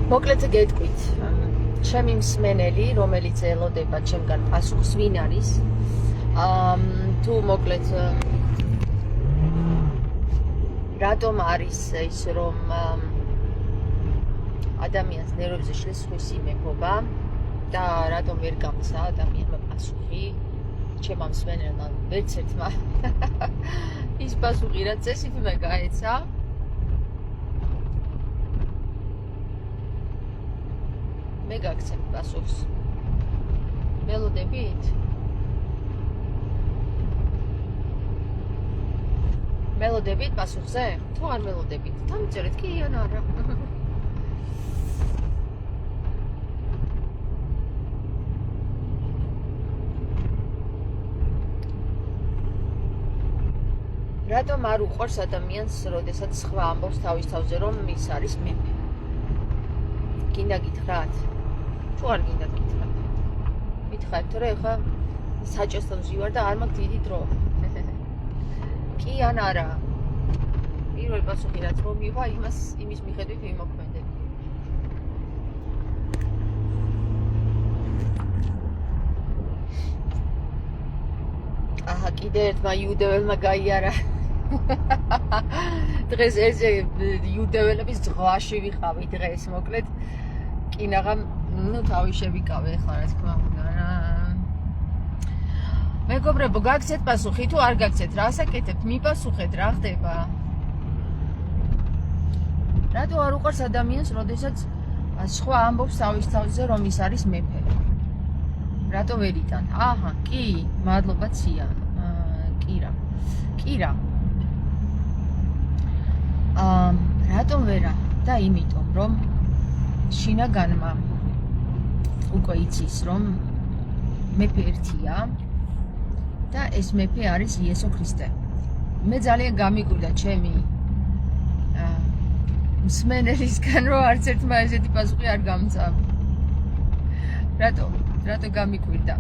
მოკლედ გეტყვით, ჩემი მსმენელი, რომელიც ელოდება ჩემგან პასუხს, ვინ არის? თუ მოკლედ რატომ არის ის, რომ ადამიანს ნერვებზე შესხვის იმეფობა და რატომ ვერ გამცა ადამიანმა პასუხი? ჩემმა მსმენელმა ვერც ერთმა ის პასუხი, რაც წესითმე გაეცა. მე გაგცემ პასუხს. მელოდებით? მელოდებით პასუხზე? თუ არ მელოდებით, დამიწერეთ კი ან არა. რატომ არ უყვარს ადამიანს, როდესაც სხვა ამბობს თავის თავზე, რომ ის არის მეფე? გინდა გითხრათ? თუ არ გინდა გითხრათ? მითხარით, თორე ეხლა საჭესთან ვზივარ და არ მაქვს დიდი დრო. კი ან არა? პირველი პასუხი რაც რომ მივა, იმის მიხედვით ვიმოქმედებ. აჰა, კიდე ერთმა იუდეველმა გაიარა. დღეს ესე იუდეველების ზღვაში ვიყავი დღეს, მოკლედ კინაღამ, თავი შევიკავე ახლა, რა თქმა უნდა. მეგობრებო, გაგცეთ პასუხი თუ არ გაგცეთ? რა ასაკეთებთ? მიპასუხეთ, რა ხდება? რატო არ უყვარს ადამიანს, როდესაც სხვა ამბობს თავის თავზე, რომ ის არის მეფე? რატო ვერ იტან? აჰა, კი, მადლობა ცია. კირა. რატომ ვერა? და იმიტომ, რომ შინაგანმა უკვე იცის, რომ მეფე ერთია და ეს მეფე არის იესო ქრისტე. მე ძალიან გამიკვირდა ჩემი მსმენელისგან, რომ არც ერთმა ესეთი პასუხი არ გამცა. რატო გამიკვირდა?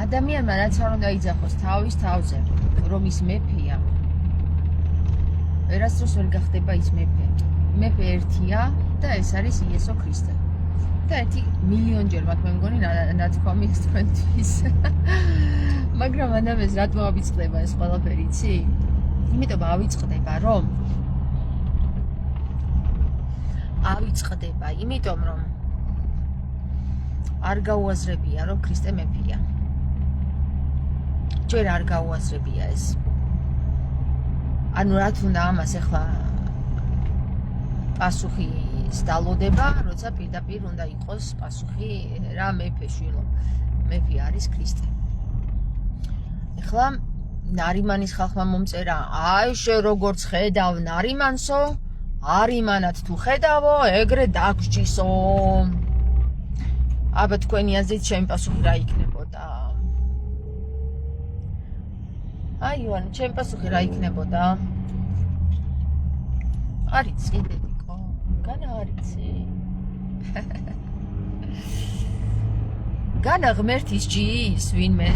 ადამიანმა რაც არ უნდა იძახოს თავის თავზე, რომ ის მეფეა, ვერასდროს ვერ გახდება ის მეფე. მეფე ერთია და ეს არის იესო ქრისტე. და 1 მილიონჯერ მაქვს მე მგონი ნათქვამი ის თქვენთვის. მაგრამ ადამიანს რატომ ავიწყდება ეს ყველაფერი, იცი? იმიტომ ავიწყდება, რომ არ გაუაზრებია, რომ ქრისტე მეფეა. ჯერ არ გაუაზრებია ეს. ანუ რა თქმა ამას ახლა პასუხი დალოდება, როცა პირდაპირ უნდა იყოს პასუხი რა მეფე შვილო. მეფე არის ქრისტე. ახლა ნარიმანის ხალხმა მომწერა, აი შე როგორც ხედავ ნარიმანსო, არიმანად თუ ხედავო, ეგრე დაგვრჩისო. აბა თქვენი აზრით ჩემი პასუხი რა იქნებოდა? აი იოანე, ჩემი პასუხი რა იქნებოდა? არიცი, დედიკო, განა არიცი. განა ღმერთის ჯის, ვინმე?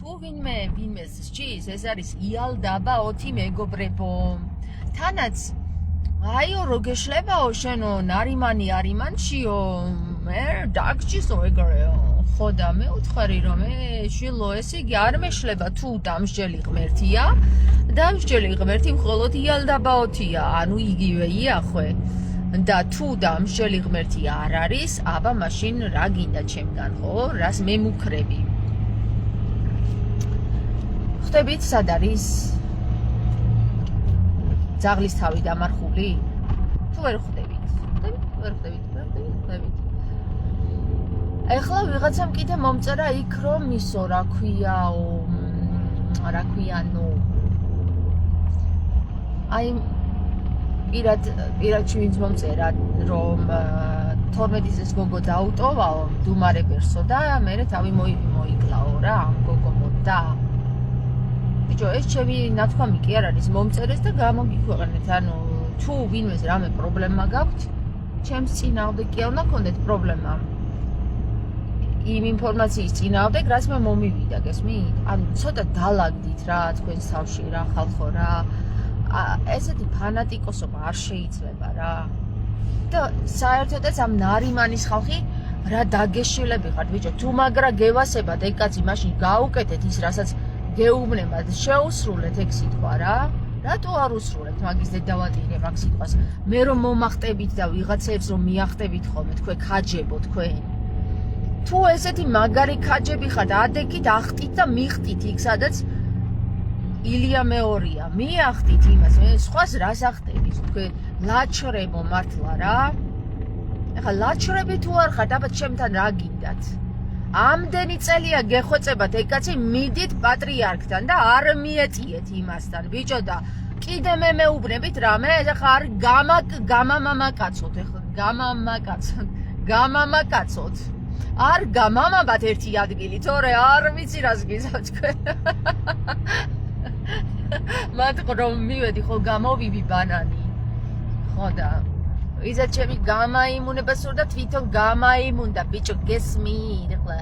თუ ვინმეს ჯის, ეს არის იალდაბა 20 მეგობრებო. თანაც აიო რო გეშლებაო შენო ნარიმანი არიმანშიო, მე დაგჭისო ეგრეო. ხო და მე უთხარი რომ შვილო, ესე იგი არ მეშლება თუ დამსჯელი ღმერთია, დამსჯელი ღმერთი მხოლოდ იალდაბაოთია, ანუ იგივეია ხვე. და თუ დამსჯელი ღმერთი არ არის, აბა მაშინ რა გინდა ჩემგან, ხო? რას მემუქრები? ხვდებით სად არის? ძაღლის თავი დამარხული? თუ ვერ ხვდებით? ვერ ხვდებით. ეხლა ვიღაცამ კიდე მომწერა იქ, რომ ისო, რა ქვიანო. აი პირად ვინც მომწერა, რომ 12-ის ეს გოგო დაუტოვაო, დუმარე ბერსო და მე თავი მოიკლაო რა, ამ გოგო მოდა. ბიჭო, ეს ჩემი ნათქვამი კი არ არის მომწერეს და გამოგიქვეყნეთ, ანუ თუ ვინმეს რამე პრობლემა გაქვთ, ჩემს წინააღმდეგ კი არ უნდა გქონდეთ პრობლემა. იმ ინფორმაციის წინააღმდეგ, რაც მე მომივიდა, გესმით? ანუ ცოტა დალაგდით რა თქვენს თავში რა ხალხო რა. ესეთი ფანატიკოსობა არ შეიძლება რა. და საერთოდაც ამ ნარიმანის ხალხი რა დაგეშილები ხართ ბიჭო, თუ მაგრა გევასებათ ეგ კაცი მაშინ გაუკეთეთ ის რასაც გეუბნებათ, შეუსრულეთ ეგ სიტყვა რა. რატო არ უსრულებთ მაგის დედავატირებ აქ სიტყვას? მე რომ მომახტებით და ვიღაცებს რომ მიახტებით ხოლმე თქვენ ქაჯებო თქვენ. თუ ესეთი მაგარი ქაჯები ხართ, ადექით, ახტით და მიხტით იქ სადაც ილია მეორეა, მიახტით იმას, მე სხვას რას ახტებით თქვენ ლაჩრებო მართლა რა. ეხლა ლაჩრები თუ არ ხართ, აბა ჩემთან რა გინდათ? ამდენი წელია გეხვეწებათ ეგ კაცი, მიდით პატრიარქთან და არ მიეწიეთ იმასთან ბიჭო და კიდე მე მეუბნებით რამე, ეხლა არ გამამაკაცოთ, ეხლა გამამაკაცოთ. არ გამამაბათ ერთი ადგილი, თორე არ ვიცი რას გიზავთ თქვენ. მათყ რომ მივედი ხო გამოვივი ბანანი. ხო და ისა ჩემი გამაიმუნება სურდა თვითონ გამაიმუნდა ბიჭო გესმით ეხლა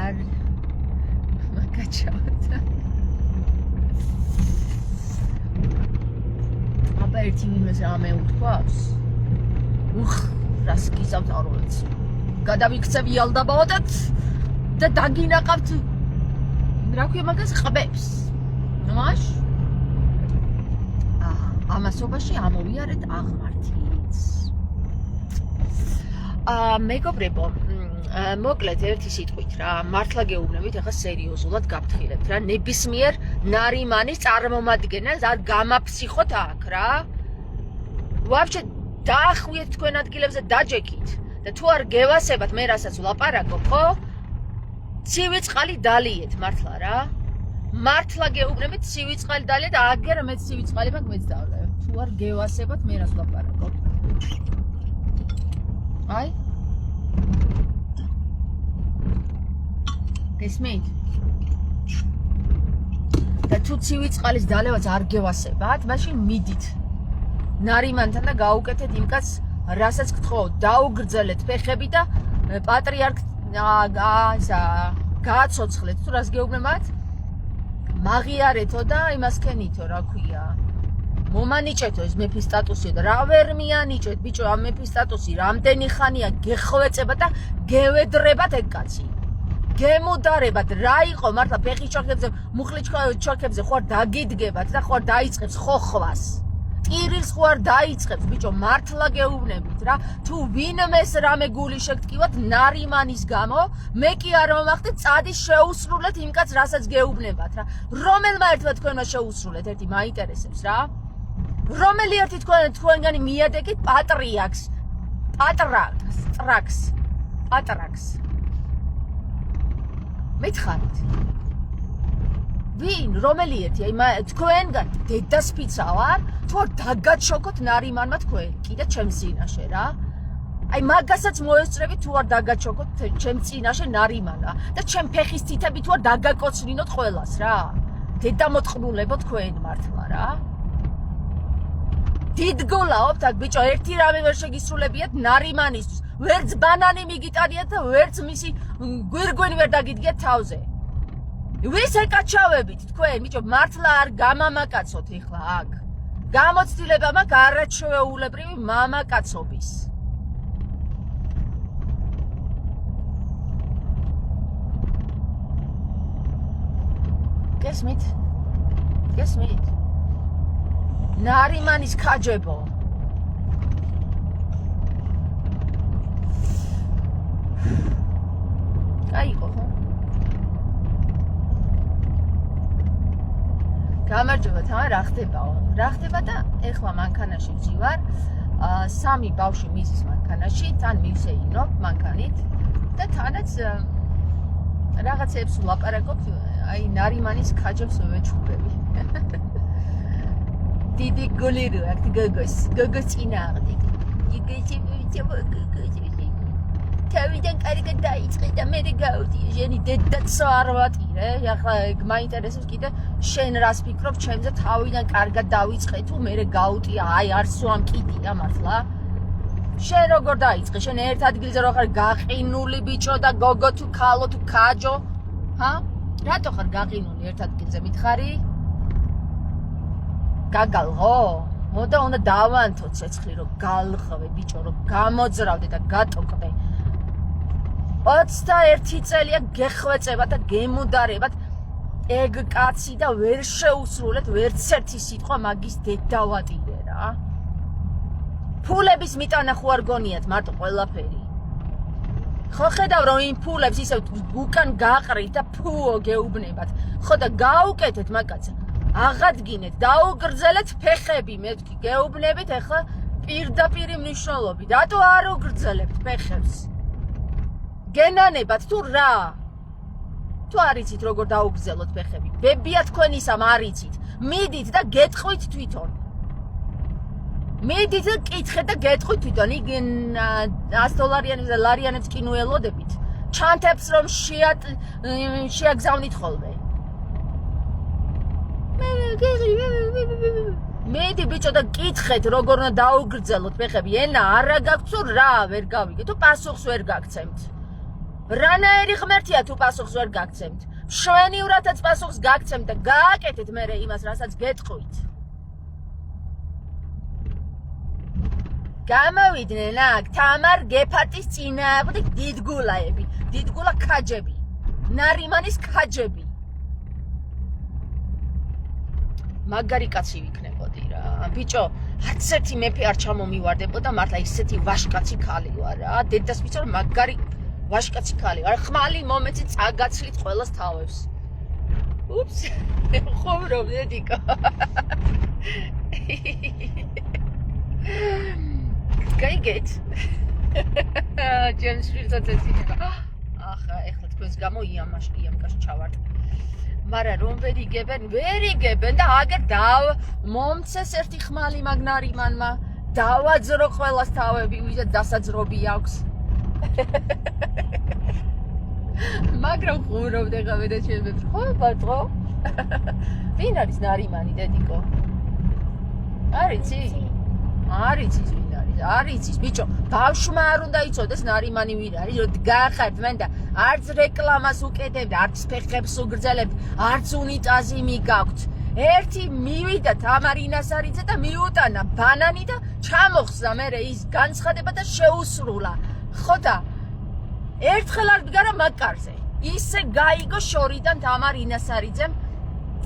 არ მაგაჩავთ. აბა ერთი მიმეს რამე უთქვავს. რას გიზავთ არ ვიცი. გადავიქცევი ალდაბაოდაც და დაგინაყავთ რა ქვია მაგას ყბებს. ნოაშ ამასობაში ამოვიარეთ აღმართიც. მეგობრებო, მოკლედ ერთი სიტყვით რა, მართლა გეუბნებით, ახლა სერიოზულად გაფრთხილებთ რა, ნებისმიერ ნარიმანის წარმომადგენელს არ გამაფსიხოთ აქ რა. ვაფშე დაახვიეთ თქვენ ადგილებზე დაჯექით და თუ არ გევასებათ მე რასაც ვლაპარაკობ, ხო? ცივი წყალი დალიეთ მართლა რა. მართლა გეუბნებით ცივი წყალი დალიეთ, აგერ მეც ცივი წყალი მაქვს მეც დავლევ. თუ არ გევასებათ მე რას ვლაპარაკობ. აი გესმით? და თუ ცივი წყალის დალევაც არ გევასებათ, მაშინ მიდით ნარიმანთან და გაუკეთეთ იმ კაცს, რასაც გთხოვთ, დაუგრძელეთ ფეხები და პატრიარქ გააცოცხლეთ, თუ რას გეუბნებათ? მაღიარეთო და იმას ქენითო, რა ქვია. მომანიჭეთო ეს მეფის სტატუსი და რა ვერ მიანიჭეთ, ბიჭო, ამ მეფის სტატუსი რამდენი ხანია გეხღვეწებათ და გევედრებათ ეგ კაცი. გემუდარებათ, რა იყო მართლა ფეხის ჩოქებზე, მუხლის ჩოქებზე ხوار დაგიდგებათ და ხوار დაიწყებს ხოხვას. ტირილს ხوار დაიწყებს, ბიჭო, მართლა გეუბნებით რა. თუ ვინმეს რამე გული შეგტკივათ ნარიმანის გამო, მე კი არ მომახდით, წადი შეუსრულეთ იმ კაცს, რასაც გეუბნებათ რა. რომელმა ერთმა თქვენმა შეუსრულეთ, ერთი მაინტერესებს რა. რომელი ერთი თქვენგანი მიადეკით პატრიარქს, პატრაკს. მითხარით. ვინ, რომელი ერთი, აი თქვენგან დედასპიცა ვარ, თუ არ დაგაჩოქოთ ნარიმანმა თქვენ, კიდე ჩემს წინაშე რა. აი მაგასაც მოესწრებით თუ არ დაგაჩოქოთ ჩემს წინაშე ნარიმანა და ჩემ ფეხის თითები თუ არ დაგაკოცნინოთ ყველას რა. დედამოწყნულებო თქვენ მართლა რა. დიდგულაობთ აქ ბიჭო, ერთი რამე ვერ შეგისრულებიათ ნარიმანისთვის. ვერც ბანანი მიგიტანიათ და ვერც მისი გვირგვინი ვერ დაგიდგეთ თავზე. ვის ეკაჩავებით თქვენ, ბიჭო, მართლა არ გამამაკაცოთ ეხლა აქ. გამოცდილება მაქვს არაჩვეულებრივი მამაკაცობის. გესმით? ნარიმანის ქაჯებო. კაიყო ხო? გამარჯობა თან რა ხდებაო? რა ხდება და ეხლა მანქანაში ვძივარ. 3 ბავშვი მიზის მანქანაში, თან მივსეინობ მანქანით და თანაც რაღაცებს ვლაპარაკობ, აი ნარიმანის ქაჯებს ვეჩხუბები. დიდი გული რო აქ გოგოს წინააღმდეგ. თავიდან კარგად დაიწყე და მე გავდი, ჟენი დედაც არ ვატირე. ახლა მაინტერესებს კიდე შენ რას ფიქრობ ჩემზე, თავიდან კარგად დავიწყე თუ მე გავუტია, აი არსო ამ კიდია მართლა. შენ როგორ დაიწყე? შენ ერთ ადგილზე რო ხარ გაყინული ბიჭო და გოგო თუ ქალო თუ ქაჯო? ჰა? რატო ხარ გაყინული ერთ ადგილზე მითხარი? გაგალღო? მოდა უნდა დავანთო ცეცხლი რომ გალღვე ბიჭო რომ გამოძრავდე და გატოყდე 21 წელია გეხვეწებათ და გემუდარებათ ეგ კაცი და ვერ შეუსრულეთ ვერც ერთი სიტყვა მაგის დედავატირე რა ფულების მიტანა ხო არ გონიათ მარტო ყველაფერი ხო ხედავ რომ იმ ფულებს ისევ უკან გაყრით და ფუო გეუბნებათ ხო და გაუკეთეთ მაგაცა აღადგინეთ დაუგრძელეთ ფეხები მეთქი გეუბნებით ახლა პირდაპირი მნიშვნელობით რატო არ უგრძელებთ ფეხებს გენანებათ თუ რა თუ არიცით როგორ დაუგრძელოთ ფეხები ბებია თქვენისამ არიცით მიდით და გეტყვით თვითონ მიდით და კითხეთ და გეტყვით თვითონ იქ $100 ლარიანებს კი ნუელოდებით ჩანთებს რომ შეაგზავნით ხოლმე მედი ბიჭო და კითხეთ როგორ უნდა დაუგრძელოთ ფეხები ენა არა გაქვთ თუ რა ვერ გავიგე თუ პასუხს ვერ გაგცემთ რანაირი ღმერთია თუ პასუხს ვერ გაგცემთ მშვენივრათაც პასუხს გაგცემთ და გააკეთეთ მერე იმას რასაც გეტყვით გამოვიდნენ აქ თამარ გეფატის წინააღმდეგ დიდგულაები დიდგულა ქაჯები ნარიმანის ქაჯები მაგარი კაცი ვიქნებოდი რა ბიჭო არც ერთი მეფე არ ჩამომივარდებოდა მართლა ისეთი ვაშკაცი ქალი ვარ რა დედას ვიცი რომ მაგარი ვაშკაცი ქალი ვარ ხმალი მომეცი წაგაცლით ყველას თავებს უფს ხომრობ დედიკა გაიგეთ ჯემს შვილსაც ეცინება ახლა ეხლა თქვენს გამო იამკაში ჩავარდ მაგრამ რომ ვერ იგებენ და აგერ მომცეს ერთი ხმალი მაგნარიმანმა დავაძრო ყველას თავები ვიზა დასაძრობი აქვს მაგრამ ხუმრობდე ხა მე და ჩემებს ხო ბატონო ვინ არის ნარიმანი დედიკო არიცი ვინ არის არიცის ბიჭო ბავშვმა არ უნდა იცოდეს ნარიმანი ვინ არის რომ გაახართ მან და არც რეკლამას უკეთებთ არც ფეხებს უგრძელებთ არც უნიტაზი მიგაქვთ ერთი მივიდა თამარ ინასარიძე და მიუტანა ბანანი და ჩამოხსნა მერე ის განცხადება და შეუსრულა ხო და ერთხელ არ ვდგარა მაგკარზე ისე გაიგო შორიდან თამარ ინასარიძემ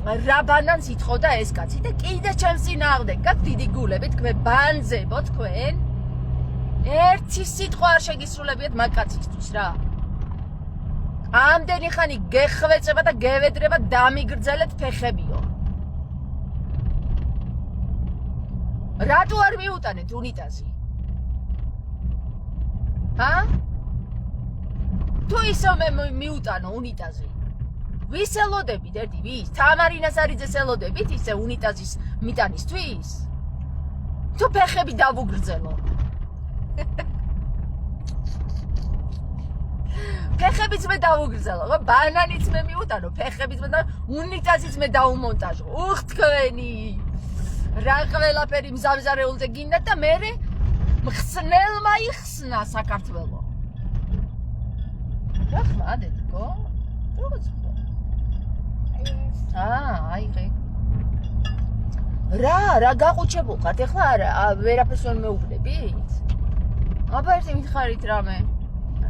რა ბანანს ითხოვდა ეს კაცი და კიდე ჩემს წინააღმდეგ გაქვთ დიდი გულები თქვენ ბანძებო თქვენ ერთი სიტყვა არ შეგისრულებიათ მაგკაცისთვის რა ამდენი ხანი გეხვეწება და გევედრება დამიგრძელეთ ფეხებიო რატო არ მიუტანეთ უნიტაზი თუ ისო მე მიუტანო უნიტაზი ვის ელოდებით ერთი ვის თამარ ინასარიძეს ელოდებით ისე უნიტაზის მიტანისთვის თუ ფეხები დავუგრძელო ფეხებიც მე დავუგრძელო ბანანიც მე მიუტანო ფეხებიც მე და უნიტაზიც მე დაუმონტაჟო უხ თქვენი რა ყველაფერი მზამზარეულზე გინდათ და მე მხსნელმა იხსნა საქართველო რა ხმა დედიკო როგორც აიღე რა გაყუჩებულ ხართ ეხლა ვერაფერს ვერ მეუბნებით აბა ერთი მითხარით რამე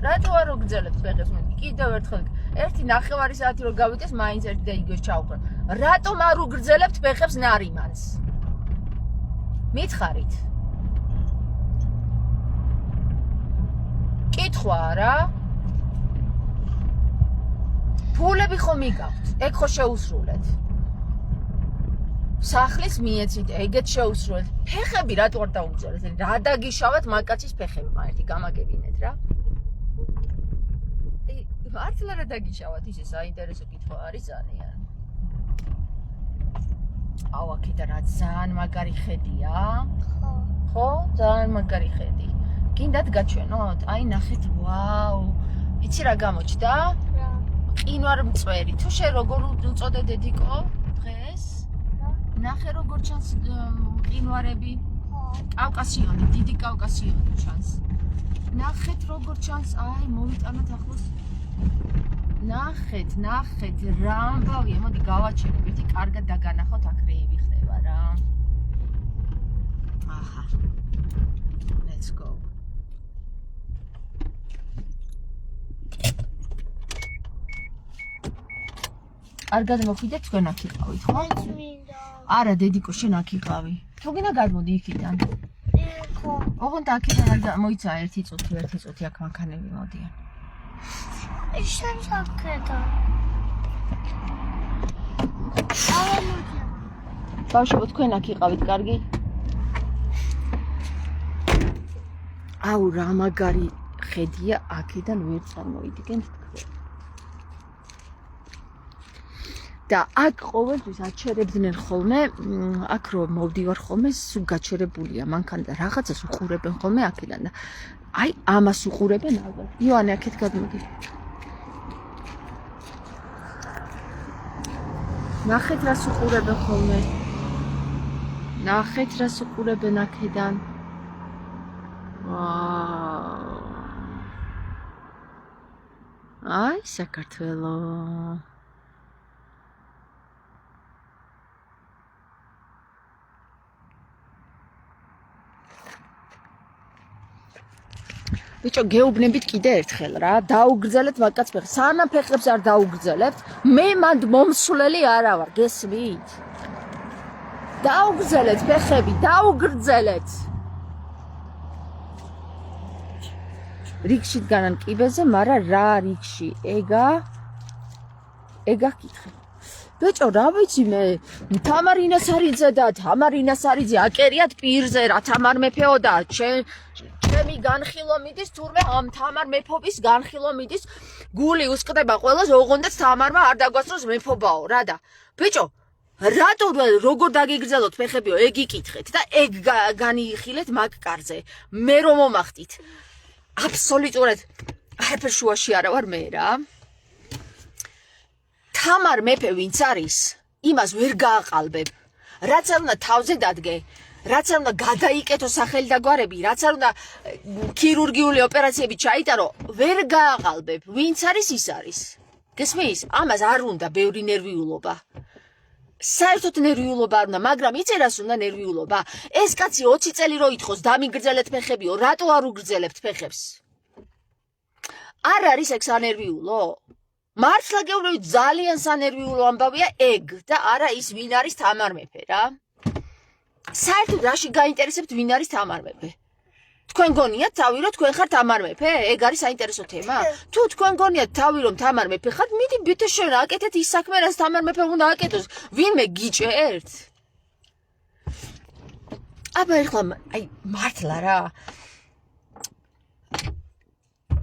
რატო არ უგრძელებთ ფეხებს მე კიდევ ერთხელ ერთი ნახევარი საათი რომ გავიტეს მაინც ერთი და იგივე ჩავყრა რატომ არ უგრძელებთ ფეხებს ნარიმანს მითხარით კითხვა რა ფულები ხომ მიგაქვთ ეგ ხო შეუსრულეთ სახლის მიეცით ეგეთ შეუსრულეთ ფეხები რატო არ დაუგრძელეთ რა დაგიშავათ მაგკაცის ფეხები მაერთი გამაგებინეთ რა მართლა რა დაგიშავათ ისე საინტერესო კითხვა არის ძალიან ავაკი და რა ძალიან მაგარი ხედია ხო ძალიან მაგარი ხედი გინდათ გაჩვენოთ აი ნახეთ ვაუ იცი რა გამოჩნდა ყინვარ მწვერი თუ შე როგორ უწოდე დედიკო დღეს ნახე როგორ ჩანს ყინვარები კავკასიონი დიდი კავკასიონი ჩანს ნახეთ როგორ ჩანს აი მოვიტანოთ ახლოს ნახეთ რა ამბავია მოდი გავაჩერებთ კარგად დაგანახოთ აქ რეივი ხდება რა. აჰა. Let's go. კარგად მოგიდეთ თქვენ აქ იყავით, ხო? არა, დედიკო, შენ აქ იყავი. თუ გინდა გადმოდი იქიდან. ხო. ოღონდ აქედან არ მოიცა 1 წუთი აქ მანქანები მოდიან. შენ საკეთა. ბავშვებო, თქვენ აქ იყავით, კარგი? აუ, რა მაგარი ხედია აქედან ვერ წარმოიდგენთ თქვენ. და აქ ყოველთვის აჩერებდნენ ხოლმე, აქ რომ მოვდივარ ხოლმე, სულ გაჩერებულია მანქანა და რაღაცას უყურებენ ხოლმე აქედან და აი ამას უყურებენ ალბათ. ივანე, აქეთ გადმოდი. ნახეთ რას უყურებენ ხოლმე. ნახეთ რას უყურებენ აქედან. აი, საქართველო. ბიჭო, გეუბნებით კიდე ერთხელ რა, დაუგრძელეთ მაგაც ფეხებს. სანამ ფეხებს არ დაუგრძელებთ, მე მანდ მომსვლელი არა ვარ, გესმით? დაუგრძელეთ ფეხები, დაუგრძელეთ. რიგში დგანან კიბეზე, მაგრამ რა რიგში? ეგა კითხე. ბიჭო, რა ვიცი მე, თამარ ინასარიძე და თამარ ინასარიძე აკერიათ პირზე რა, თამარ მეფეო და ჩემი განხილვა მიდის, თურმე ამ თამარ მეფობის განხილვა მიდის, გული უსკდება ყველას, ოღონდაც თამარმა არ დაგვასწროს მეფობაო რა და. ბიჭო, რატო როგორ დაგიგრძელოთ ფეხებიო, ეგ იკითხეთ და ეგ განიიხილეთ მაგ კარზე. მე რომ მომახდით. აბსოლუტურად არაფერ შუაში არა ვარ მე რა. თამარ მეფე ვინც არის, იმას ვერ გააყალბებ. რაც არ უნდა თავზე დადგე, რაც არ უნდა გადაიკეთო სახელდაგვარები, რაც არ უნდა ქირურგიული ოპერაციები ჩაიტარო, ვერ გააყალბებ. ვინც არის ის არის. გესმის? ამას არ უნდა ბევრი ნერვიულობა. საერთოდ ნერვიულობა არ უნდა, მაგრამ იცი რას უნდა ნერვიულობა? ეს კაცი 20 წელი რო ითხოვს დამიგრძელეთ ფეხებიო, რატო არ უგრძელებთ ფეხებს? არ არის ეგ სანერვიულო? მართლა გეუბნებით, ძალიან სანერვიულო ამბავია ეგ და არა ის ვინ არის თამარ მეფე რა. საერთოდ რაში გაინტერესებთ ვინ არის თამარ მეფე? თქვენ გონიათ თავი რომ თქვენ ხართ თამარ მეფე? ეგ არის საინტერესო თემა? თუ თქვენ გონიათ თავი რომ თამარ მეფე ხართ, მიდი ბიჭო შენ აკეთეთ ის საქმე რაც თამარ მეფე უნდა აკეთოს. ვინმე გიჭერთ? აბა ეხლა აი მართლა რა.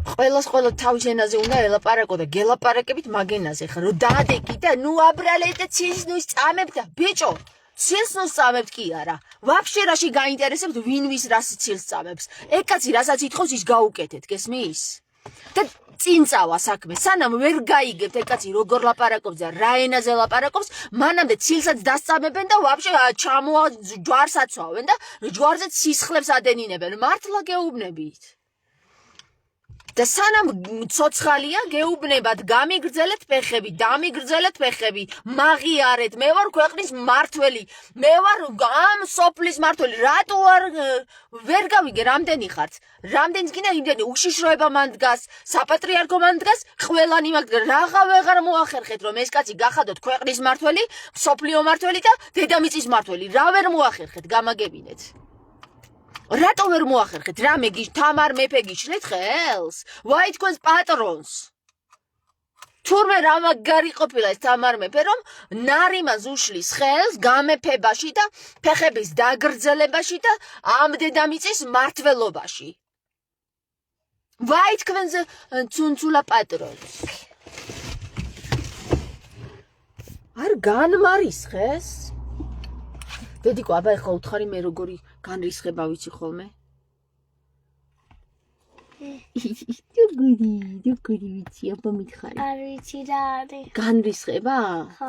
ყველას ყველა თავის ენაზე უნდა ელაპარაკო და გელაპარაკებით მაგ ენაზე ხა რომ დაადეკი და ნუ აბრალეთ და ცილსნუს წამებთ და ბიჭო ცილსნუს წამებთ კი არა ვაფშე რაში გაინტერესებთ ვინ ვის რას ცილს წამებს ეგ კაცი რასაც ითხოვს ის გაუკეთეთ გესმის და წინ წავა საქმე სანამ ვერ გაიგებთ ეგ კაცი როგორ ლაპარაკობს და რა ენაზე ლაპარაკობს მანამდე ცილსაც დასწამებენ და ვაფშე ჩამოა ჯვარს აცვავენ და ჯვარზე სისხლებს ადენინებენ მართლა გეუბნებით და სანამ ცოცხალია გეუბნებათ გამიგრძელეთ ფეხები, დამიგრძელეთ ფეხები, მაღიარეთ, მე ვარ ქვეყნის მართველი, მე ვარ ამ სოფლის მართველი, რატო ვერ გავიგე რამდენი ხართ? რამდენიც გინდა იმდენი უშიშროება მან დგას, საპატრიარქო მან დგას, ყველანი მაგ რაღა ვეღარ მოახერხეთ რომ ეს კაცი გახადოთ ქვეყნის მართველი, სოფლიო მართველი და დედამიწის მართველი, რა ვერ მოახერხეთ, გამაგებინეთ. რატო ვერ მოახერხეთ? რამე თამარ მეფე გიშლეთ ხელს? ვაი თქვენს პატრონს. თურმე რა მაგარი ყოფილა ეს თამარ მეფე რომ ნარიმას უშლის ხელს გამეფებაში და ფეხების დაგრძელებაში და ამ დედამიწის მართლობაში. ვაი თქვენს ცუნცულა პატრონს. არ განმარისხეს? დედიკო, აბა ეხლა უთხარი მე როგორი განრისხება ვიცი ხოლმე? როგორი ვიცი, აბა მითხარი. არ ვიცი რა არის. განრისხება?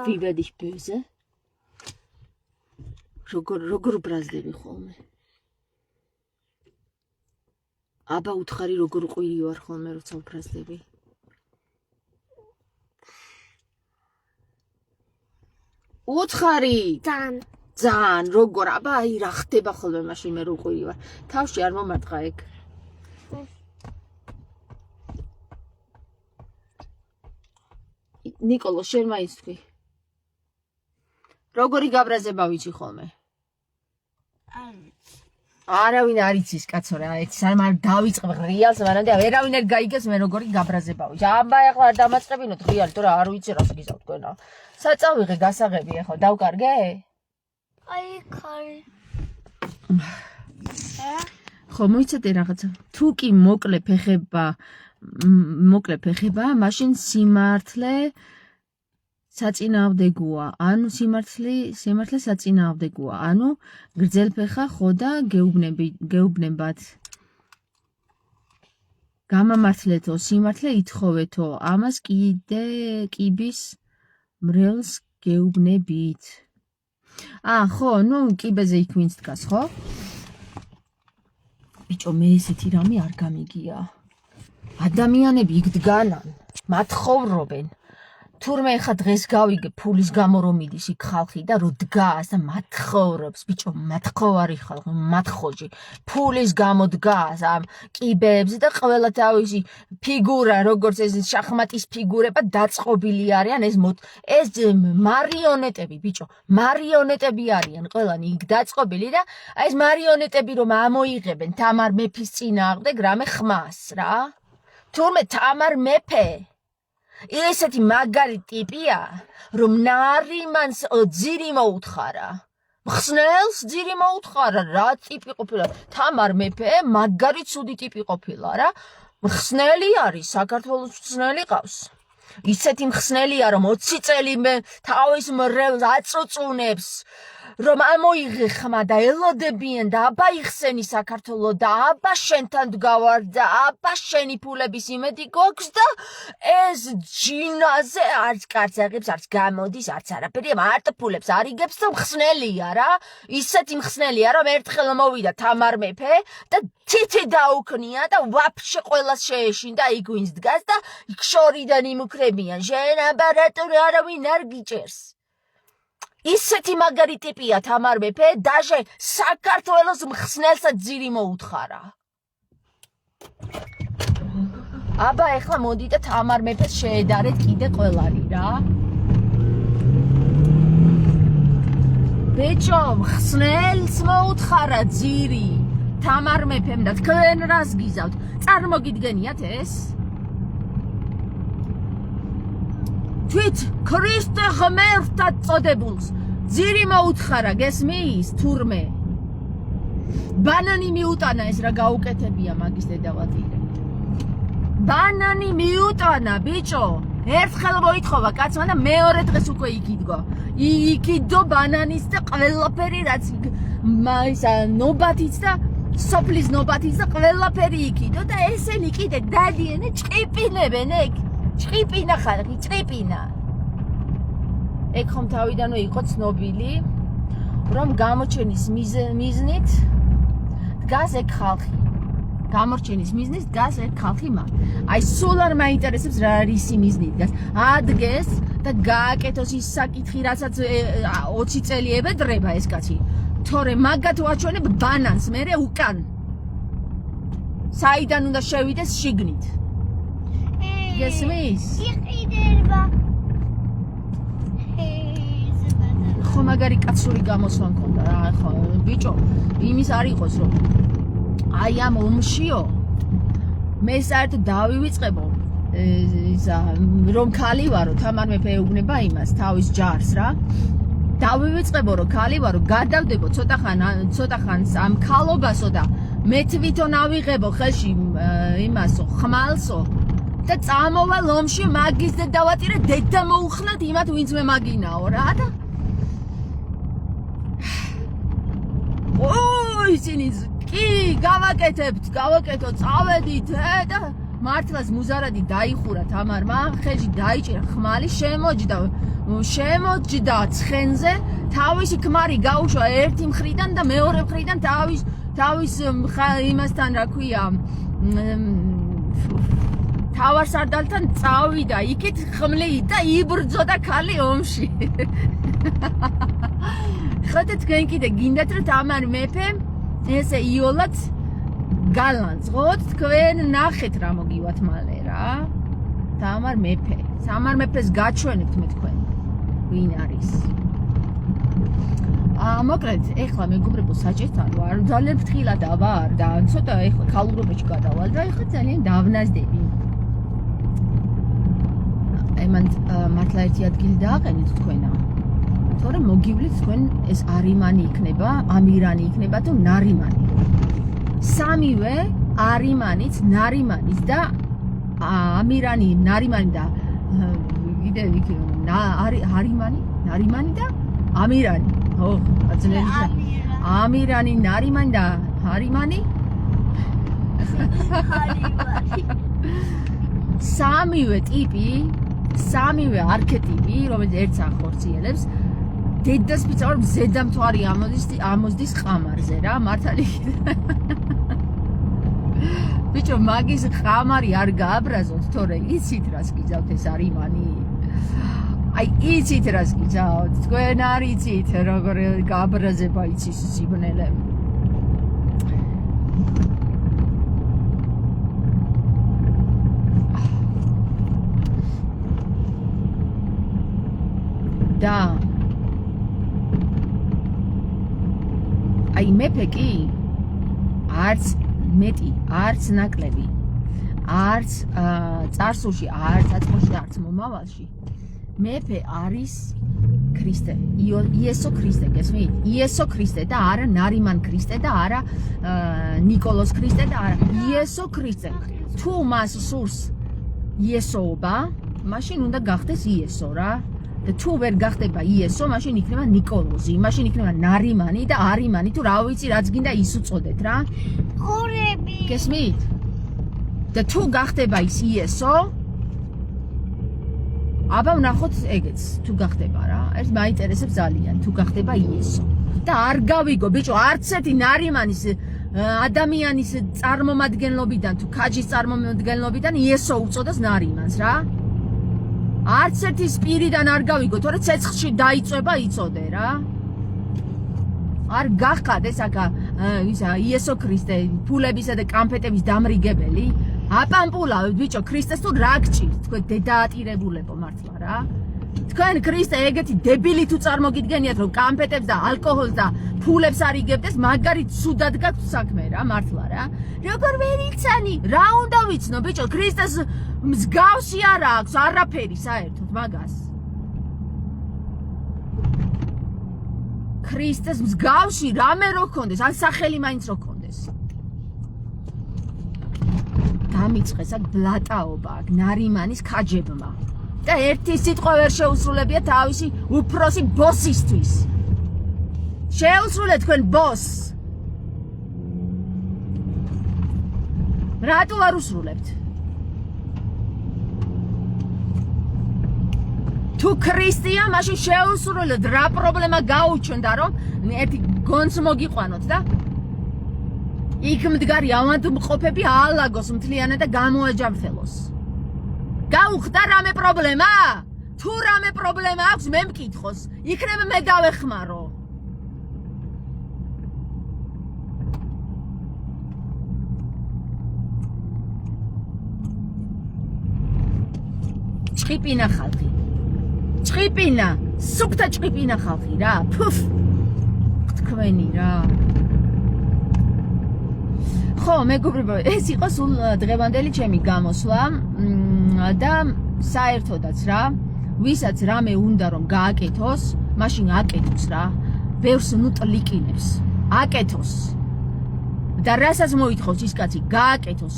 ვიბედის ბეზე? როგორ ბრაზდები ხოლმე? აბა უთხარი როგორ ყვირი ვარ ხოლმე როცა ვბრაზდები? უთხარი ძალიან ძალიან როგორ აბა აი რა ხდება ხოლმე მაშინ მე რო ყვირი ვარ თავში არ მომარტყა ეგ ნიკოლო შენ მაინც თქვი როგორი გაბრაზება ვიცი ხოლმე არავინ არ იცის კაცო რა ეს სამ დავიწყებ რეალს მანამდე ვერავინ არ გაიგებს მე როგორი გაბრაზება ვიცი აბა ახლა არ დამაწყებინოთ რეალი თორე არ ვიცი რა გიზავთ თქვენა საწავიღე გასაღები ახლა დავკარგე აი ხარი ხო მოიცადე რაღაცა თუ კი მოკლე ფეხება მაშინ სიმართლე საწინააღმდეგოა ანუ სიმართლე საწინააღმდეგოა ანუ გრძელფეხა ხო და გეუბნებათ გამამართლეთო სიმართლე ითხოვეთო ამას კიდე კიბის მრევლს გეუბნებით ხო ნუ კიბეზე იქ ვინც დგას ხო ბიჭო მე ესეთი რამე არ გამიგია ადამიანები იქ დგანან მათხოვრობენ თურმე ხა დღეს გავიგე ფულის გამო რომ მიდის იქ ხალხი და რო დგას და მათხოვრობს ბიჭო მათხოვარი ხალხი მათხოვი ფულის გამო დგას ამ კიბებზე და ყველა თავისი ფიგურა როგორც ეს შახმატის ფიგურება დაწყობილი არიან ეს მარიონეტები ბიჭო მარიონეტები არიან ყველანი იქ დაწყობილი და აი ეს მარიონეტები რომ ამოიღებენ თამარ მეფის წინააღმდეგ რამე ხმას რა თურმე თამარ მეფე ესეთი მაგარი ტიპია რომ ნარიმანს ძირი მოუთხარა მხსნელს ძირი მოუთხარა რა ტიპი ყოფილა თამარ მეფე მაგარი ცუდი ტიპი ყოფილა რა მხსნელი არის საქართველოს მხსნელი ყავს ისეთი მხსნელია რომ 20 წელი თავის მრევლს აწუწუნებს რომ ამოიღე ხმა და ელოდებიან და აბა იხსენი საქართველო და აბა შენთან დგავარ და აბა შენი ფულების იმედი გოქვს და ეს ჯინაზე არც კარც აღებს არც გამოდის არც არაფერი მარტო ფულებს არიგებს და მხსნელია რა ისეთი მხსნელია რომ ერთხელ მოვიდა თამარ მეფე და თითი დაუქნია და ვაფშე ყველას შეეშინდა იქ ვინც დგას და იქ შორიდან იმუქრებიან შენ აბა რატო არავინ არ გიჭერს ისეთი მაგარი ტიპია თამარ მეფე დაჟე საქართველოს მხსნელსაც ძირი მოუთხარა აბა ეხლა მოდი და თამარ მეფეს შეედარეთ კიდე ყველანი რა ბიჭო მხსნელს მოუთხარა ძირი თამარ მეფემ და თქვენ რას გიზავთ წარმოგიდგენიათ ეს თვით ქრისტე ღმერთად წოდებულს ძირი მოუთხარა გესმის თურმე ბანანი მიუტანა ეს რა გაუკეთებია მაგის დედავატირე ბანანი მიუტანა ბიჭო ერთხელ მოითხოვა კაცმა და მეორე დღეს უკვე იქიდგო იქიდო ბანანის და ყველაფერი რაც ისა ნობათიც და სოფლის ნობათიც და ყველაფერი იქიდო და ესენი კიდე დადიან ჭყიპინებენ ეგ ჭყიპინა ხალხი ჭყიპინა ეგ ხომ თავიდანვე იყო ცნობილი რომ გამოჩენის მიზნით დგას ეგ ხალხი გამორჩენის მიზნით დგას ეგ ხალხი მაგ აი სულ არ მაინტერესებს რა არის მიზნი დგას ადგეს და გააკეთოს ის საკითხი რასაც 20 წელი ებედრება ეს კაცი თორე მაგათ ვაჩვენებ ბანანს მერე უკან საიდან უნდა შევიდეს შიგნით გესმის? იყიდება. ხო მაგარი კაცური გამოსვლა მქონდა რა ხო ბიჭო იმის არ იყოს რომ აი ამ ომშიო მე საერთოდ დავივიწყებო ისა რომ ქალი ვარო თამარ მეფე ეუბნება იმას თავის ჯარს რა დავივიწყებო რომ ქალი ვარო გადავდებო ცოტა ხანს ამ ქალობასო და მე თვითონ ავიღებო ხელში იმასო ხმალსო და წამოვალ ომში მაგის და დავატირე დედა მოუხლათ იმათ ვინც მე მაგინაო რა და ისინი კი გავაკეთო წავედით და მართლაც მუზარადი დაიხურა თამარმა ხელში დაიჭირა ხმალი შემოჯდა ცხენზე თავისი ქმარი გაუშვა ერთი მხრიდან და მეორე მხრიდან თავის იმასთან რა ქვია თავარსარდალთან წავიდა იქით ხმლი და იბრძოდა ქალი ომში. ხოთე თქვენ კიდე გინდათ რომ თამარ მეფემ ესე იოლად გალანძღოთ თქვენ ნახეთ რა მოგივათ მალე რა. თამარ მეფეს გაჩვენებთ მე თქვენ ვინ არის. მოკლედ ეხლა მეგობრებო საჭიროა ვარ ძალიან ფრთხილად ვარ და ცოტა ეხლა ქალურობაში გადავალ და ეხლა ძალიან დავნაზდები. მან მართლა ერთი ადგილი დააყენეთ თქვენა. თორემ მოგივლით თქვენ ეს არიმანი იქნება, ამირანი იქნება თუ ნარიმანი. სამივე არიმანიც, ნარიმანიც და ამირანი, ნარიმანი და კიდე იქ არიმანი, ნარიმანი და ამირანი. ო, აძლევი. ამირანი, ნარიმანი და არიმანი. სამივე ტიპი, სამივე არქეტიპი, რომელიც ერთს ახორციელებს, დედას ვიწავებ ზედამთვარი ამოზდის ყამარზე რა, მართალი. ბიჭო, მაგის ყამარი არ გააბრაზოთ, თორე იცით რას გიძავთ ეს არიმანი. აი, იცით რას გიძავთ, თქვენ არ იცით როგორ გააბრაზება იცის სიბნელე. და აი მეფე კი არც მეტი, არც ნაკლები, არც წარსულში, არც აწმყოში და არც მომავალში მეფე არის ქრისტე, იესო ქრისტე, გესმით? იესო ქრისტე და არა ნარიმან ქრისტე და არა ნიკოლოს ქრისტე და არა იესო ქრისტე. თუ მას სურს იესოობა, მაშინ უნდა გახდეს იესო რა. და თუ ვერ გახდება იესო, მაშინ იქნება ნიკოლოზი, მაშინ იქნება ნარიმანი და არიმანი, თუ რა ვიცი რაც გინდა ის უწოდეთ რა. ხურები. გესმით? და თუ გახდება ის იესო, აბა ვნახოთ ეგეც, თუ გახდება რა. ეს მაინტერესებს ძალიან, თუ გახდება იესო. და არ გავიგო, ბიჭო, არც ერთი ნარიმანის ადამიანის წარმომადგენლობიდან თუ ქაჯის წარმომადგენლობიდან იესო უწოდოს ნარიმანს რა. არც ერთი სპირიდან არ გავიგო, თორე ცეცხლში დაიწובה იწოდე რა. არ გახადე საკა ისა იესო ქრისტე ფულებისა და კამფეტების დამრიგებელი. აპამპულავთ ბიჭო, ქრისტეს თუ რა გჭირთ, თქვენ დედაატირებულებო მართლა რა. თქვენ ქრისტე ეგეთი დებილი თუ წარმოგიდგენიათ, რომ კამფეტებს და ალკოჰოლს და ფულებს არ იგებდეს, მაგარი ცუდად გაქვთ საქმე რა, მართლა რა. როგორ ვერ იცანი? რა უნდა ვიცნო ბიჭო, ქრისტეს მსგავსი არ აქვს არაფერი საერთოდ მაგას. ქრისტეს მსგავსი რამე რო ქონდეს, ან სახელი მაინც რო ქონდეს. დამიწყეს აქ ბლატაობა, აქ ნარიმანის ქაჯებმა. და ერთი სიტყვა ვერ შეუსრულებია თავისი უფროსი ბოსისთვის. შეუსრულეთ თქვენ ბოსს. რატო არ უსრულებთ? თუ ქრისტია, მაშინ შეუსრულეთ, რა პრობლემა გაუჩნდა, რომ ერთი გონს მოგიყვანოთ და იქ მდგარი ავადმყოფები აალაგოს მთლიანად და გამოაჯამრთელოს. გაუხდა რამე პრობლემა? თუ რამე პრობლემა აქვს, მე მკითხოს, იქნებ მე დავეხმარო. ჭყიპინა ხალხი. ჭყიპინა, სუფთა ჭყიპინა ხალხი რა. ფუფ. თქვენი რა. ხო, მეგობრებო, ეს იყო სულ დღევანდელი ჩემი გამოსვლა და საერთოდაც რა, ვისაც რამე უნდა რომ გააკეთოს, მაშინ აკეთოს რა. ბევრს ნუტლიკინებს. აკეთოს. და რასაც მოითხოვს ის კაცი, გააკეთოს.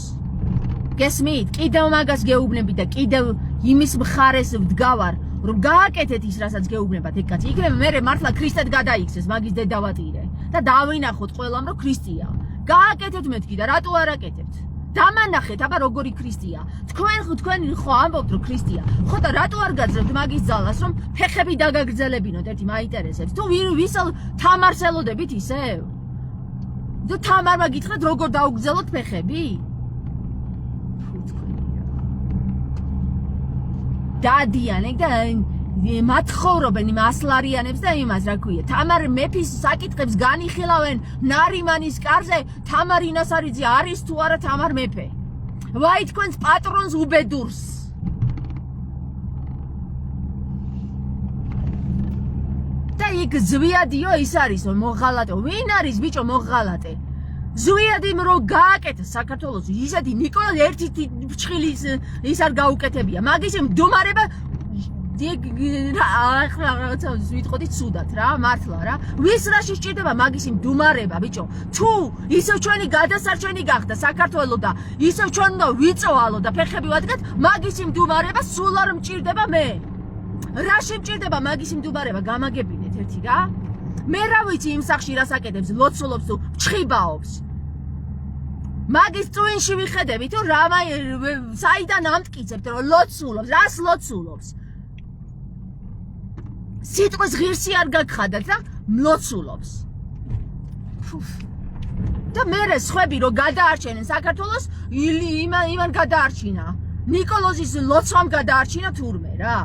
გესმით? კიდევ მაგას გეუბნები და კიდევ იმის მხარეს ვდგავარ, რომ გააკეთეთ ის, რასაც გეუბნებათ ეგ კაცი. იქნებ მე მართლა ქრისტედ გადაიქცეს მაგის დედავატირე და დავინახოთ ყველამ რომ ქრისტია. გააკეთეთ მეთქი და რატო არ აკეთებთ? დამანახეთ, აბა როგორი ქრისტია. თქვენ ხო ამბობთ რომ ქრისტია. ხო და რატო არ გაძლევთ მაგის ძალას, რომ ფეხები დაგაგრძელებინოთ, ერთი მაინტერესებს. თუ ვისელ თამარს ელოდებით ისევ? თუ თამარმა გითხრათ როგორ დაუგრძელოთ ფეხები? დადიანენ და მათხოვრობენ იმ ასლარიანებს და იმას რა ქვია თამარ მეფის საკითხებს განიხილავენ ნარიმანის კარზე თამარ ინასარიძე არის თუ არა თამარ მეფე ვაი თქვენს პატრონს უბედურს და იქ ზვიადიო ის არისო მოღალატე ვინ არის ბიჭო მოღალატე ზვიადიმ რო გააკეთა საქართველოს ისეთი ნიკოლოზ ერთი ფჩხილის ის არ გაუკეთებია მაგის მდუმარება რაღაცა ვიტყოდი ცუდად რა მართლა რა ვის რაში სჭირდება მაგის მდუმარება ბიჭო თუ ისევ ჩვენი გადასარჩენი გახდა საქართველოს და ისევ ჩვენ უნდა ვიწოვალო და ფეხები ვადგათ მაგის მდუმარება სულ არ მჭირდება მე რაში მჭირდება მაგის მდუმარება გამაგებინეთ ერთი რა მე რა ვიცი იმ სახში რას აკეთებს ლოცულობს თუ ჩხიბაობს მაგის წვენში ვიხედები თუ რა საიდან ამტკიცებთ რომ ლოცულობს რას ლოცულობს სიტყვის ღირსი არ გაგხადათ და მლოცულობს და მერე სხვები რომ გადაარჩენენ საქართველოს იმან გადაარჩინა ნიკოლოზის ლოცვამ გადაარჩინა თურმე რა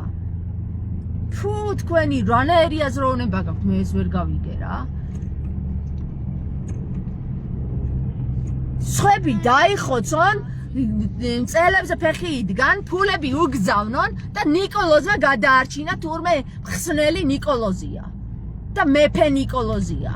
ფუ თქვენი რანაირი აზროვნება გაქვთ მე ეს ვერ გავიგე რა სხვები დაიხოცონ წელებზე ფეხი იდგან ფულები უგზავნონ და ნიკოლოზმა გადაარჩინა თურმე ხსნელი ნიკოლოზია და მეფე ნიკოლოზია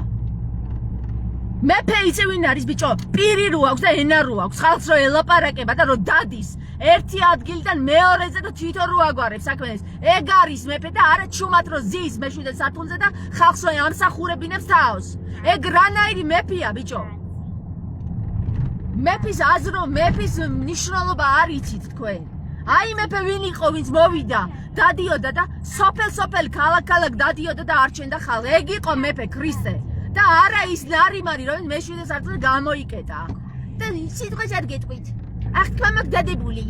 მეფე იცი ვინ არის ბიჭო პირი რო აქვს და ენა რო აქვს ხალხს რო ელაპარაკება და რო დადის ერთი ადგილიდან მეორეზე და თვითონ რო აგვარებს საქმეს ეგ არის მეფე და არა ჩუმად რო ზის მეშვიდე სათუნზე და ხალხს რო ამსახურებინებს თავს ეგ რანაირი მეფეა ბიჭო მეფის აზრო მეფის მნიშვნელობა არ იცით თქვენ აი მეფე ვინ იყო ვინც მოვიდა დადიოდა და სოფელ ქალაქ დადიოდა და არჩენდა ხალხი ეგ იყო მეფე ქრისტე და არა ის ნარიმანი რომ მეშვიდე სართულზე გამოიკეტა და სიტყვას არ გეტყვით ახ თქვა მაგ დადებული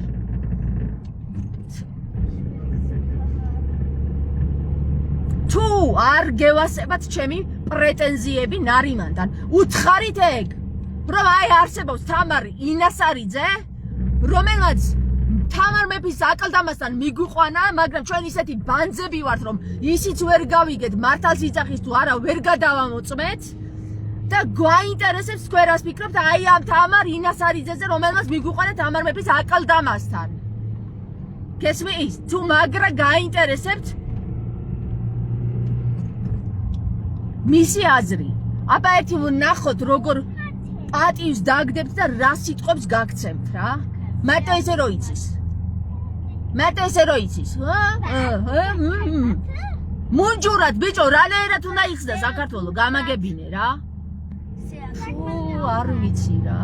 თუ არ გევასებათ ჩემი პრეტენზიები ნარიმანდან უთხარით ეგ რომ აი არსებობს თამარ ინასარიძე რომელმაც თამარ მეფის აკლდამასთან მიგვიყვანა მაგრამ ჩვენ ისეთი ბანძები ვართ რომ ისიც ვერ გავიგეთ მართალს იცახის თუ არა ვერ გადავამოწმეთ და გვაინტერესებს თქვენ რას ფიქრობთ აი ამ თამარ ინასარიძეზე რომელმაც მიგვიყვანა თამარ მეფის აკლდამასთან გესმის თუ მაგრა გაინტერესებთ მისი აზრი აბა ერთი ვნახოთ როგორ პატივს დაგდებთ და რა სიტყვებს გაგცემთ რა მარტო ესე რო იცის მუნჯურად ბიჭო რანაირად უნდა იხსნა საქართველო გამაგებინე რა ფუ არ ვიცი რა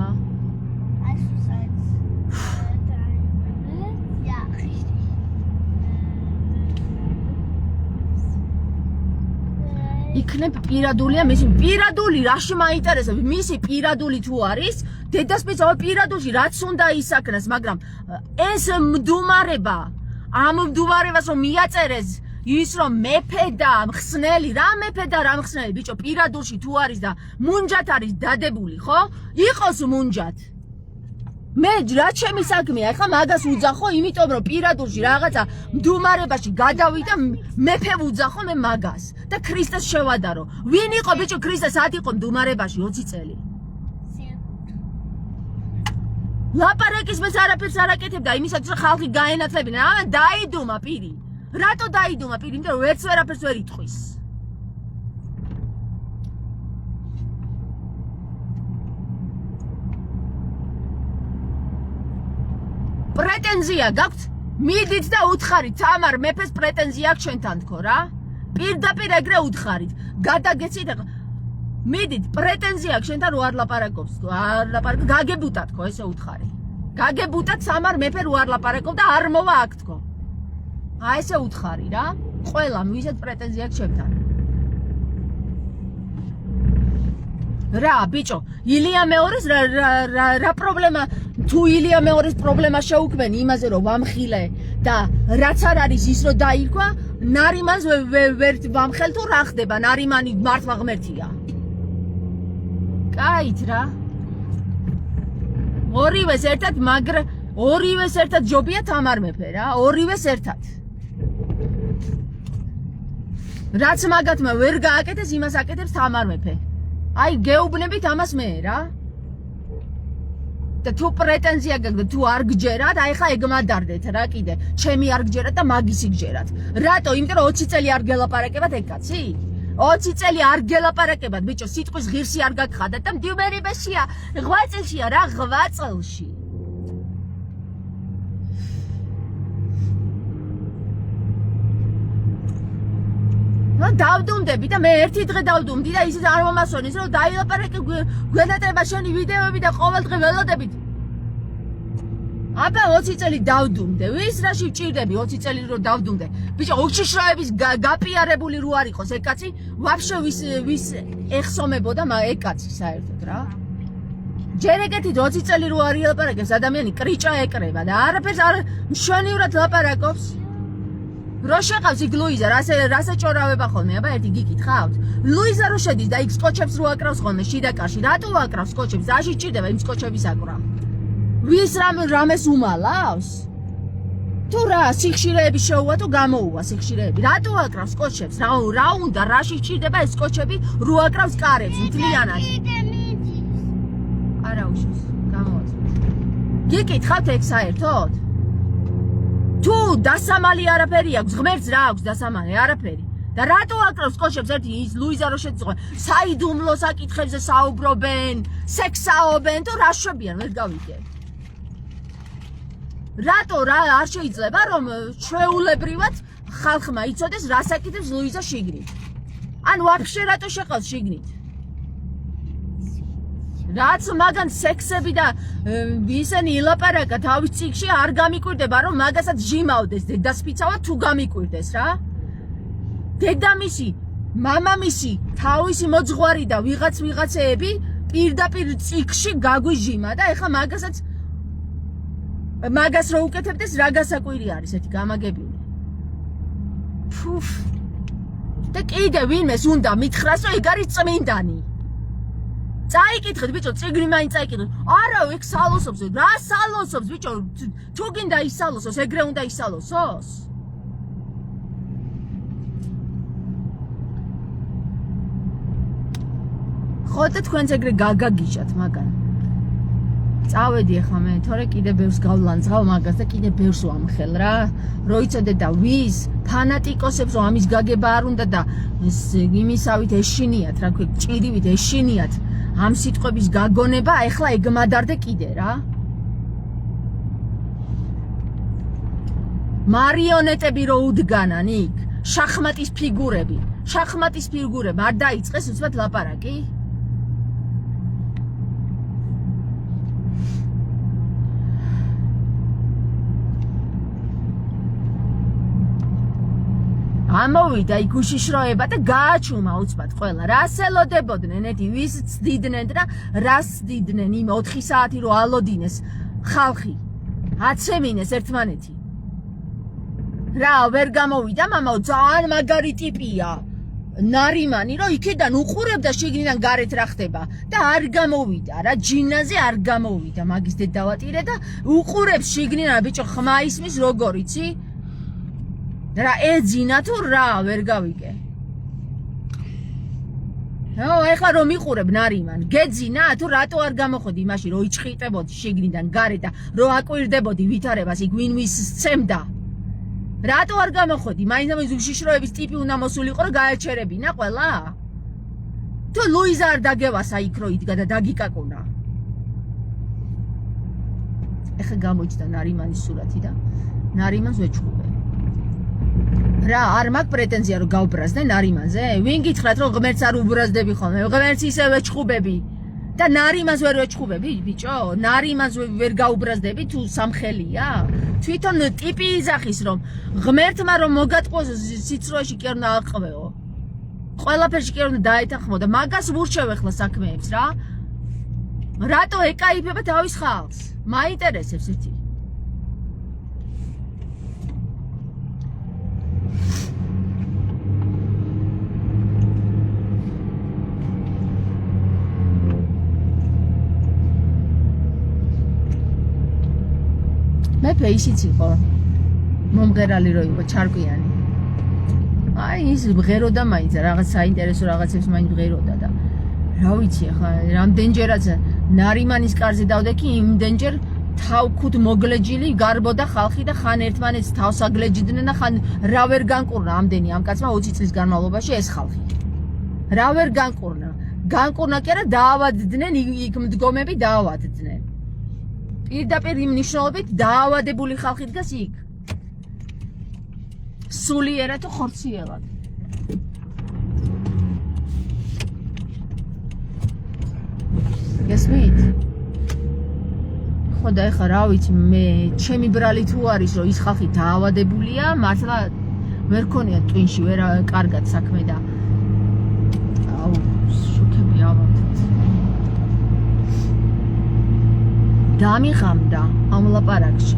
იქნებ პირადულია მისი პირადული რაში მაინტერესებს მისი პირადული თუ არის დედასპეცო პირადულში რაც უნდა ისაკნას მაგრამ ეს მდუმარება ამ მდუმარებას რომ მიაწერეს ის რომ მეფე და მხსნელი რა მეფე და რა მხსნელი ბიჭო პირადულში თუ არის და მუნჯად არის დადებული ხო იყოს მუნჯად მე რა ჩემი საქმეა ეხლა მაგას უძახო იმიტომ რომ პირადულში რაღაცა მდუმარებაში გადავიდა მეფე უძახო მე მაგას და ქრისტეს შევადარო ვინ იყო ბიჭო ქრისტე სად იყო მდუმარებაში 20 წელი ლაპარაკის მე არაფერს არ აკეთებდა იმისათვის რომ ხალხი გაენათლებინა ამან დაიდუმა პირი რატო დაიდუმა პირი იმიტომ რომ ვერც ვერაფერს ვერ იტყვის პრეტენზია გაქვთ მიდით და უთხარით თამარ მეფეს პრეტენზია აქვს ჩვენთან თქო რა პირდაპირ ეგრე უთხარით გადაგეცით მიდით პრეტენზია აქვს ჩვენთან რო არ ლაპარაკობს არ ლაპარაკ გაგებუტა თქო ესე უთხარი გაგებუტა თამარ მეფე რო არ ლაპარაკობ და არ მოვა აქ თქო აი ესე უთხარი რა ყველა ვისაც პრეტენზია აქვს ჩვენთან რა ბიჭო ილია მეორის რა პრობლემა თუ ილია მეორის პრობლემა შეუქმენ იმაზე რომ ვამხილე და რაც არ არის ის რომ დაირქვა ნარიმანს ვერ ვამხელ თუ რა ხდება ნარიმანი მართლა ღმერთია კაით რა ორივეს ერთად მაგრამ ორივეს ერთად ჯობია თამარ მეფე რა ორივეს ერთად რაც მაგათმა ვერ გააკეთეს, იმას აკეთებს თამარ მეფე. აი, გეუბნებით ამას მე რა. და თუ პრეტენზია გაქვს, თუ არ გჯერათ, აი ხა ეგ მადარდეთ რა კიდე. ჩემი არ გჯერათ და მაგისი გჯერათ. რატო? იმიტომ რომ 20 წელი არ გელაპარაკებათ ეგ კაცი? 20 წელი არ გელაპარაკებათ, ბიჭო, სიტყვის ღირსი არ გაგხადათ და მდიუმერებაშია, 8 წელშია რა, 8 წელში. ნუ დავდუმდები და მე ერთი დღე დავდუმდი და ისიც არ მომასვენის რომ დაილაპარაკე გვენატრება შენი ვიდეოები და ყოველდღე ველოდებით. აბა 20 წელი დავდუმდე. ვის რაში ვჭირდები 20 წელი რომ დავდუმდე? ბიჭო, უჩიშროების გაპიარებული რო არ იყოს ეგ კაცი, ვაფშე ვის ეხსომებოდა ეგ კაცი საერთოდ რა. ჯერ ეგეთი 20 წელი რო არ ილაპარაკებს ადამიანი კრიჭა ეკრება და არაფერს არ მშვენივრად ლაპარაკობს. რო შეყავს იქ ლუიზა, რასე ჭორავება ხოლმე, აბა ერთი გიკითხავთ. ლუიზა რო შედის და იქ სკოჩებს რო აკრავს ხოლმე შიდაკარში, რატო აკრავს სკოჩებს? რაში ჭირდება იმ სკოჩების აკრა? ვის რამეს უმალავს? თუ რა სიხშირეები შეუვა თუ გამოუვა სიხშირეები? რატო აკრავს სკოჩებს? რა უნდა, რაში ჭირდება ეს სკოჩები რო აკრავს კარებს მთლიანად? არა უშავს, გამოაწვევს. გიკითხავთ ეგ საერთოდ? თუ დასამალი არაფერი აქვს, ღმერთს რა აქვს დასამალი არაფერი. და რატო აკრავს სკოჩებს ერთი ის ლუიზა რო შეძღვა, საიდუმლო საკითხებზე საუბრობენ, სექსაობენ თუ რა შვებიან, ვერ გავიგე. რატო რა არ შეიძლება რომ ჩვეულებრივად ხალხმა იცოდეს რა საკითხებს ლუიზა შიგნით? ან ვაფშე რატო შეყავს შიგნით? რაც მაგან სექსები და ისენი ილაპარაკა თავის წიგში არ გამიკვირდება რომ მაგასაც ჟიმავდეს დედასპიცავა თუ გამიკვირდეს რა. დედამისი, მამამისი, თავისი მოძღვარი და ვიღაცეები პირდაპირ წიგში გაგვიჟიმა და ეხა მაგას რო უკეთებდეს რა გასაკვირი არის ერთი გამაგებინე. ფუფ. და კიდე ვინმეს უნდა მითხრას რომ ეგ არის წმინდანი. წაიკითხეთ ბიჭო, წიგნი მაინც წაიკითხეთ. არა, ეგ სალოსობს. რა სალოსობს ბიჭო? თუ გინდა ისალოსოს, ეგრე უნდა ისალოსოს. ხო და თქვენც ეგრე გაგაგიჟათ მაგან. წავედი ახლა მე, თორე კიდე ბევრს გავლანძღავ მაგას და კიდე ბევრს ვამხელ რა. რო იცოდე და ვის ფანატიკოსებს რომ ამის გაგება არ უნდა და იმისავით ეშინიათ, რა ქვია, ჭირივით ეშინიათ. ამ სიტყვების გაგონება, ეხლა ეგ მადარდე კიდე რა. მარიონეტები რო უდგანან იქ, შახმატის ფიგურები არ დაიწყეს უცბად ლაპარაკი? ამოვიდა იქ უშიშროება და გააჩუმა უცბად ყველა. რას ელოდებოდნენ ეთი, ვის ცდიდნენ და რას ცდიდნენ იმ 4 საათი რო ალოდინეს ხალხი. აცემინეს ერთმანეთი. რა, ვერ გამოვიდა მამაო, ძალიან მაგარი ტიპია. ნარიმანი რო იქიდან უყურებდა შიგნიდან გარეთ რა ხდება და არ გამოვიდა რა, ჯინაზე არ გამოვიდა მაგის დედავატირე და უყურებს შიგნიდან ბიჭო ხმა ისმის როგორ იცი? რა ეძინა თუ რა ვერ გავიგე. ეხლა რომ მიყურებ ნარიმან, გეძინა თუ რატო არ გამოხოდი იმაში რომ იჭხიტებოდი შიგნიდან გარეთ და რომ აკვირდებოდი ვითარებას იქ ვინ ვის სცემდა? რატო არ გამოხოდი? მაინც უშიშროების ტიპი უნდა მოსულიყო რომ გაეჩერებინა ყველა? თუ ლუიზა არ დაგევასა იქ რო იდგა და დაგიკაკუნა. ეხლა გამოჩნდა ნარიმანის სურათი და ნარიმანს ვეჩხუბე. რა, არ მაქვს პრეტენზია რომ გავბრაზდე ნარიმანზე? ვინ გითხრათ რომ ღმერთს არ უბრაზდები ხოლმე? ღმერთს ისე ვეჩხუბები და ნარიმანს ვერ ვეჩხუბები, ბიჭო? ნარიმანს ვერ გაუბრაზდები თუ სამხელია? თვითონ ტიპი იზახის რომ ღმერთმა რომ მოგატყუოს სიცრუეში კი არ უნდა აყվეო. ყველაფერში კი არ უნდა დაეთანხმო და მაგას ვურჩევ ახლა საქმეებს რა. რატო ეკაიფება თავის ხალხს? მაინტერესებს ეთი. მეფე ისიც იყო მომღერალი რო იყო, ჩარკვიანი. აი ის ბღეროდა მაინც რაღაც საინტერესო რაღაცებს მაინც ბღეროდა და რა ვიცი ახლა რამდენჯერაც ნარიმანის კარზე დავდექი იმდენჯერ თავქუთ მოგლეჯილი გარბოდა ხალხი და ხან ერთმანეთს თავს აგლეჯიდნენ და ხან რა ვერ განკურნა ამდენი ამ კაცმა 20 წლის განმავლობაში ეს ხალხი რა ვერ განკურნა კი არა დაავადდნენ იქ მდგომები დაავადდნენ პირდაპირ იმ მნიშვნელობით დაავადებული ხალხი დგას იქ სულიერად თუ ხორციელად გესმით? ხო და ეხლა რა ვიცი მე ჩემი ბრალი თუ არის რომ ის ხალხი დაავადებულია მართლა ვერ ქონია ტვინში ვერ კარგად საქმე და აუ შუქები ავამთით დამიღამდა ამ ლაპარაკში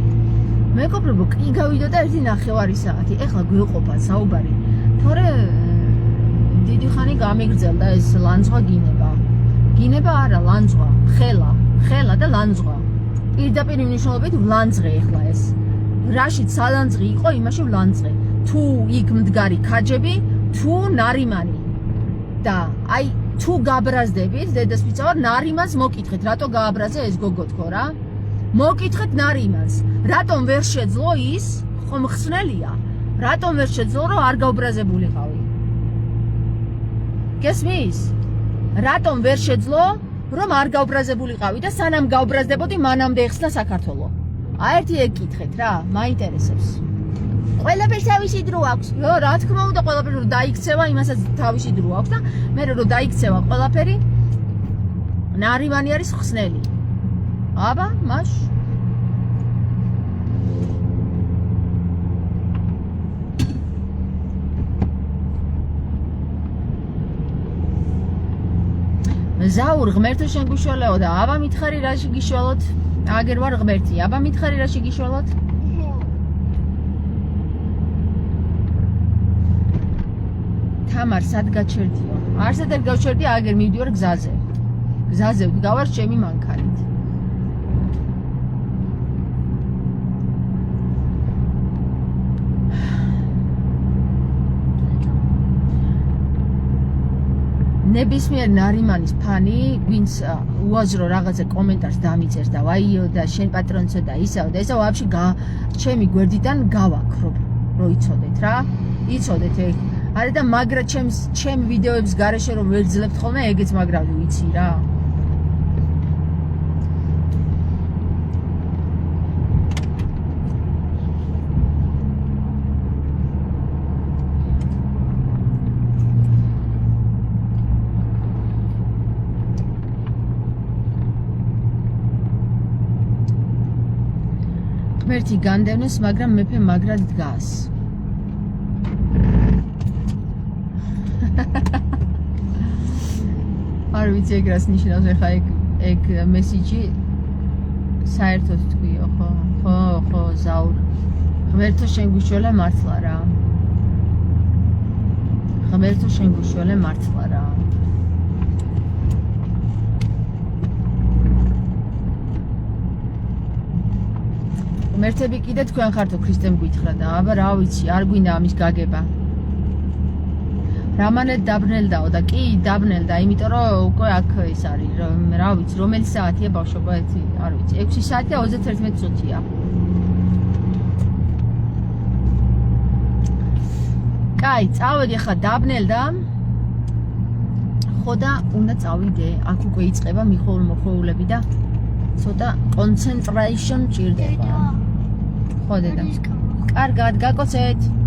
მეგობრებო კი გავიდოდა ერთი 9 საათი ეხლა გვეყოფა საუბარი თორე დიდი ხანი გამიგრძელდა ეს ლანძღვა გინება არა ლანძღვა ხელა და ლანძღვა პირდაპირ მნიშვნელობით ვლანძღე ეხლა ეს რაშიც სალანძღი იყო იმაში ვლანძღე თუ იქ მდგარი ქაჯები თუ ნარიმანი და აი თუ გაბრაზდებით დედასპიცა ვარ ნარიმანს მოკითხეთ რატო გააბრაზა ეს გოგო თქო რა მოკითხეთ ნარიმანს რატომ ვერ შეძლო ის ხომ ხსნელია რატომ ვერ შეძლო რომ არ გაუბრაზებულიყავი გესმის რატომ ვერ შეძლო რომ არ გაუბრაზებულიყავი და სანამ გაუბრაზდებოდი მანამდე ეხსნა საქართველო აი ერთი ეკითხეთ რა მაინტერესებს ყველაფერს თავისი დრო აქვს რა თქმა უნდა ყველაფერი რომ დაიქცევა იმასაც თავისი დრო აქვს და მე რომ დაიქცევა ყველაფერი ნარიმანი არის ხსნელი აბა მაშ ზაურ ღმერთო შენ გუშველეო და აბა მითხარი რა შეგიშველოთ აგერ ვარ ღმერთი აბა მითხარი რა შეგიშველოთ თამარ სად გაჩერდიო არსად არ გავჩერდი აგერ მივდივარ გზაზე ვდგავარ ჩემი მანქანით ნებისმიერ ნარიმანის ფანი, ვინც უაზრო რაღაცა კომენტარს დამიწერს და ვაიო და შენ პატრონცო და ისაო და ესა ვაფშე ჩემი გვერდიდან გავაქრობ, რომ იცოდეთ რა? იცოდეთ ეგ. არა და მაგრა ჩემ ვიდეოებს გარეშე რომ ვერ ძლევთ ხოლმე, ეგეც მაგრა ვიცი რა. ღმერთი განდევნეს, მაგრამ მეფე მაგრად დგას. არ ვიცი ეგ რას ნიშნავს ახლა ეგ მესიჯი საერთოდ თქვიო, ხო, ზაურ. ღმერთო შენ გუშველე მართლა რა. ღმერთო შენ გუშველე მართლა რა. ღმერთები კიდე თქვენ ხართო ქრისტემ გითხრა და აბა რა ვიცი, არ გვინდა ამის გაგება. რამანეთ დაბრნელდაო და კი დაბრნელდა, იმიტომ რომ უკვე აქ ეს არის, რა ვიცი, რომელი საათია ბავშვობა, არ ვიცი, 6 საათი და 31 წუთია. კაი, წავედი ახლა დაბრნელდა. ხო და უნდა წავიდე, აქ უკვე იწყება მოხოულები და ცოტა კონცენტრეიშენ ჭირდება. ხო დედა. კარგად, გაკოცეთ.